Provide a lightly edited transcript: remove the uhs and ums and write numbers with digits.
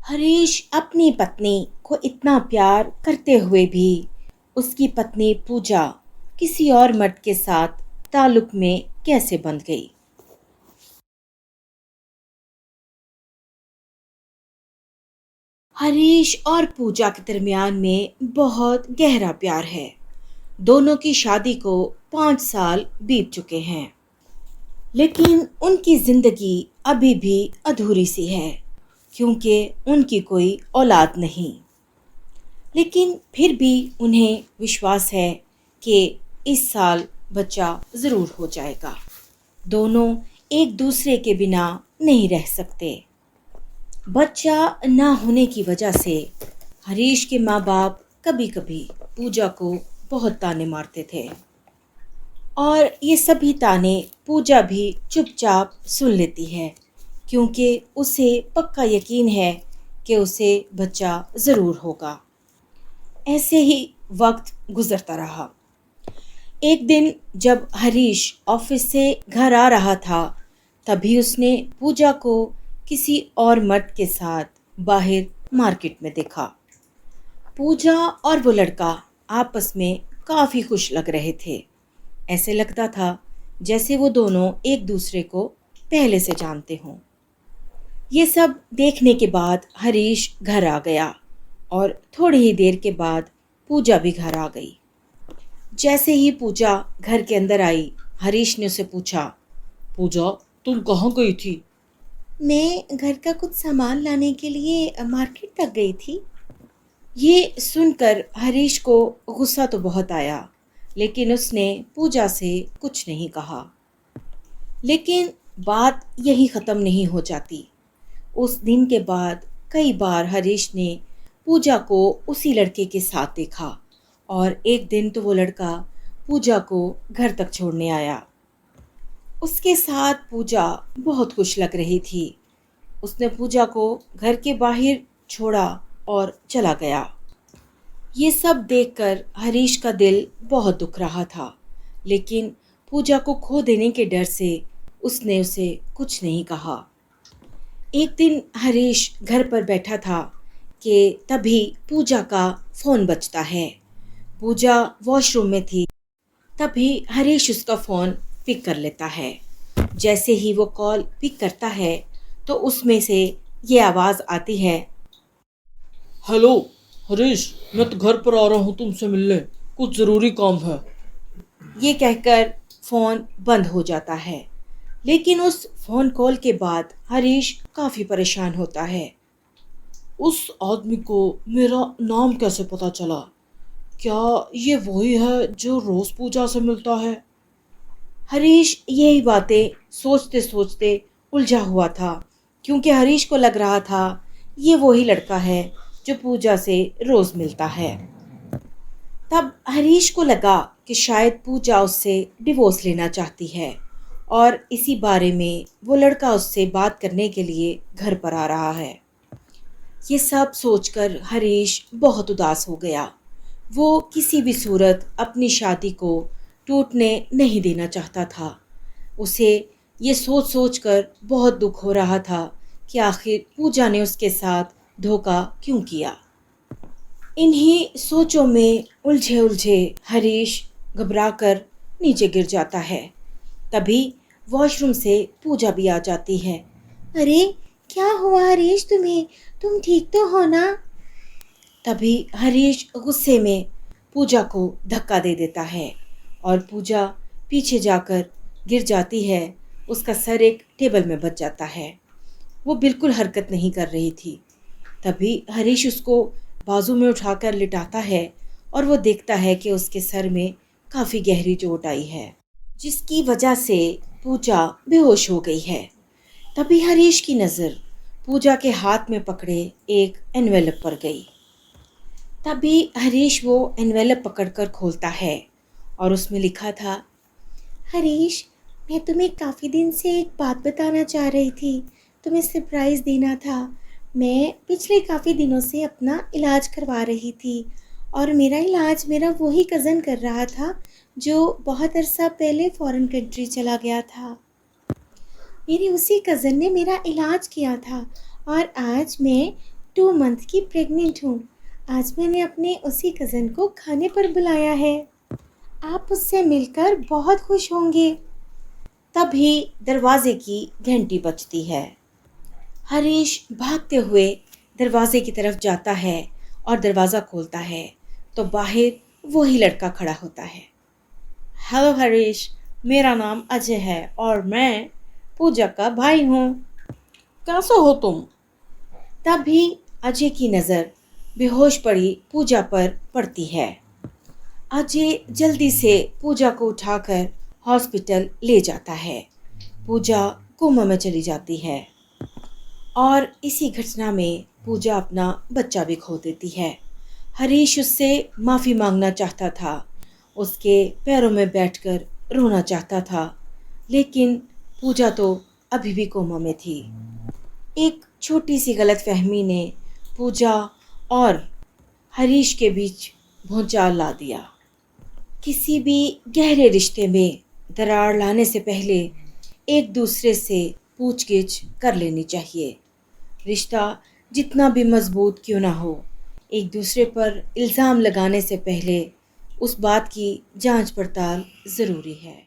हरीश अपनी पत्नी को इतना प्यार करते हुए भी उसकी पत्नी पूजा किसी और मर्द के साथ ताल्लुक में कैसे बंध गई। हरीश और पूजा के दरमियान में बहुत गहरा प्यार है। दोनों की शादी को 5 साल बीत चुके हैं, लेकिन उनकी जिंदगी अभी भी अधूरी सी है क्योंकि उनकी कोई औलाद नहीं। लेकिन फिर भी उन्हें विश्वास है कि इस साल बच्चा ज़रूर हो जाएगा। दोनों एक दूसरे के बिना नहीं रह सकते। बच्चा ना होने की वजह से हरीश के माँ बाप कभी कभी पूजा को बहुत ताने मारते थे, और ये सभी ताने पूजा भी चुपचाप सुन लेती है क्योंकि उसे पक्का यकीन है कि उसे बच्चा ज़रूर होगा। ऐसे ही वक्त गुजरता रहा। एक दिन जब हरीश ऑफिस से घर आ रहा था, तभी उसने पूजा को किसी और मर्द के साथ बाहर मार्केट में देखा। पूजा और वो लड़का आपस में काफ़ी खुश लग रहे थे। ऐसे लगता था जैसे वो दोनों एक दूसरे को पहले से जानते हों। ये सब देखने के बाद हरीश घर आ गया और थोड़ी ही देर के बाद पूजा भी घर आ गई। जैसे ही पूजा घर के अंदर आई, हरीश ने उसे पूछा, पूजा तुम कहाँ गई थी? मैं घर का कुछ सामान लाने के लिए मार्केट तक गई थी। ये सुनकर हरीश को गुस्सा तो बहुत आया, लेकिन उसने पूजा से कुछ नहीं कहा। लेकिन बात यही ख़त्म नहीं हो जाती। उस दिन के बाद कई बार हरीश ने पूजा को उसी लड़के के साथ देखा, और एक दिन तो वो लड़का पूजा को घर तक छोड़ने आया। उसके साथ पूजा बहुत खुश लग रही थी। उसने पूजा को घर के बाहर छोड़ा और चला गया। ये सब देखकर हरीश का दिल बहुत दुख रहा था, लेकिन पूजा को खो देने के डर से उसने उसे कुछ नहीं कहा। एक दिन हरीश घर पर बैठा था कि तभी पूजा का फ़ोन बजता है। पूजा वॉशरूम में थी। तभी हरीश उसका फ़ोन पिक कर लेता है। जैसे ही वो कॉल पिक करता है तो उसमें से ये आवाज़ आती है, हेलो हरीश, मैं तो घर पर आ रहा हूँ तुमसे मिलने, कुछ ज़रूरी काम है। ये कहकर फ़ोन बंद हो जाता है। लेकिन उस फ़ोन कॉल के बाद हरीश काफ़ी परेशान होता है। उस आदमी को मेरा नाम कैसे पता चला? क्या ये वही है जो रोज़ पूजा से मिलता है? हरीश यही बातें सोचते सोचते उलझा हुआ था, क्योंकि हरीश को लग रहा था ये वही लड़का है जो पूजा से रोज़ मिलता है। तब हरीश को लगा कि शायद पूजा उससे डिवोर्स लेना चाहती है, और इसी बारे में वो लड़का उससे बात करने के लिए घर पर आ रहा है। ये सब सोचकर हरीश बहुत उदास हो गया। वो किसी भी सूरत अपनी शादी को टूटने नहीं देना चाहता था। उसे ये सोच सोच कर बहुत दुख हो रहा था कि आखिर पूजा ने उसके साथ धोखा क्यों किया। इन्हीं सोचों में उलझे उलझे हरीश घबराकर नीचे गिर जाता है। तभी वॉशरूम से पूजा भी आ जाती है। अरे क्या हुआ हरीश तुम्हें? तुम ठीक तो हो ना? तभी हरीश गुस्से में पूजा को धक्का दे देता है और पूजा पीछे जाकर गिर जाती है। उसका सर एक टेबल में बच जाता है। वो बिल्कुल हरकत नहीं कर रही थी। तभी हरीश उसको बाजू में उठाकर लिटाता है और वो देखता है कि उसके सर में काफ़ी गहरी चोट आई है, जिसकी वजह से पूजा बेहोश हो गई है। तभी हरीश की नज़र पूजा के हाथ में पकड़े एक एनवेलप पर गई। तभी हरीश वो एनवेलप पकड़कर खोलता है और उसमें लिखा था, हरीश, मैं तुम्हें काफ़ी दिन से एक बात बताना चाह रही थी। तुम्हें सरप्राइज़ देना था। मैं पिछले काफ़ी दिनों से अपना इलाज करवा रही थी, और मेरा इलाज मेरा वही कज़न कर रहा था जो बहुत अरसा पहले फ़ॉरेन कंट्री चला गया था। मेरे उसी कज़न ने मेरा इलाज किया था, और आज मैं 2 मंथ की प्रेग्नेंट हूँ। आज मैंने अपने उसी कज़न को खाने पर बुलाया है। आप उससे मिलकर बहुत खुश होंगे। तभी दरवाजे की घंटी बजती है। हरीश भागते हुए दरवाजे की तरफ जाता है और दरवाज़ा खोलता है तो बाहर वही लड़का खड़ा होता है। हेलो हरीश, मेरा नाम अजय है और मैं पूजा का भाई हूँ। कैसे हो तुम? तभी अजय की नज़र बेहोश पड़ी पूजा पर पड़ती है। अजय जल्दी से पूजा को उठाकर हॉस्पिटल ले जाता है। पूजा कोमा में चली जाती है और इसी घटना में पूजा अपना बच्चा भी खो देती है। हरीश उससे माफ़ी मांगना चाहता था, उसके पैरों में बैठकर रोना चाहता था, लेकिन पूजा तो अभी भी कोमा में थी। एक छोटी सी गलतफहमी ने पूजा और हरीश के बीच भूचाल ला दिया। किसी भी गहरे रिश्ते में दरार लाने से पहले एक दूसरे से पूछगिछ कर लेनी चाहिए। रिश्ता जितना भी मजबूत क्यों ना हो, एक दूसरे पर इल्ज़ाम लगाने से पहले उस बात की जांच पड़ताल ज़रूरी है।